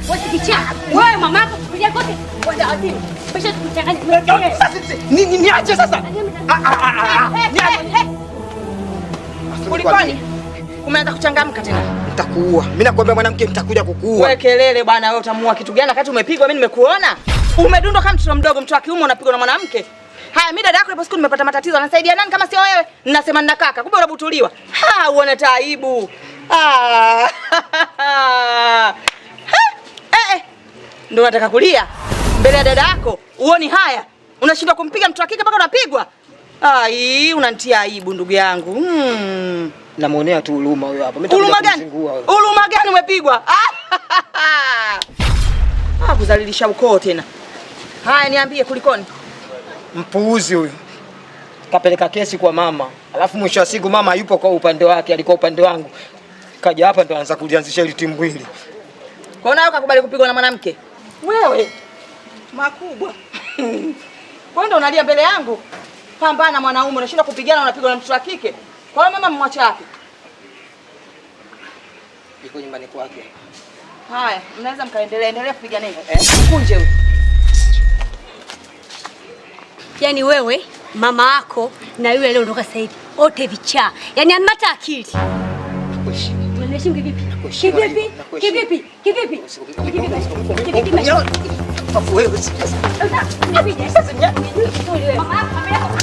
Wewe kichaa. Wewe mamako kuja kote. Wewe azimu. Kisha tukuchanganya. Niache sasa. Kulikoni? Umeanza kuchangamka tena. Nitakuua. Mimi nakwambia mwanamke nitakuja kukuua. Wewe kelele bwana, wewe utamuua kitu gani wakati umepigwa? Mimi nimekuona. Umedundwa kama mtoto mdogo, mtu wa kiume unapigwa na mwanamke. Haya, mimi dada yako ipo siku nimepata matatizo, anasaidia nani kama sio wewe? Ninasema nina kaka, kumbe unabutuliwa. Uone taibu. Ndio nataka kulia mbele ya dada yako. Uoni haya? Unashindwa kumpiga mtu wa kike mpaka unapigwa? Unanitia aibu ndugu yangu. Namuonea tu huruma huyo hapa. Huruma gani? Huruma gani umepigwa? Kuzalilisha ukoo tena. Haya, niambie kulikoni? Mpuuzi huyu. Kapeleka kesi kwa mama. Alafu mwisho wa siku mama yupo kwa upande wake, alikuwa upande wangu. Kaja hapa ndo anaanza kujianzisha ile timu mbili. Kwa nini ukakubali kupigwa na mwanamke? Wewe makubwa. Wewe ndo unalia mbele yangu? Pambana mwanaume, unashinda kupigana unapigwa na mtoto wa kike. Kwa hiyo mama mwache wapi? Yuko nyumbani kwake. Haya, mnaweza mkaendelea kupigana hivyo. Kunje wewe. Yaani wewe, mama yako na yule leo ndoka sasa hivi. Wote vichaa. Yaani amata akili. Unaniheshimu kivipi? Kivipi? Kivipi? Kivipi? Kivipi? Wewe sasa. Mama yako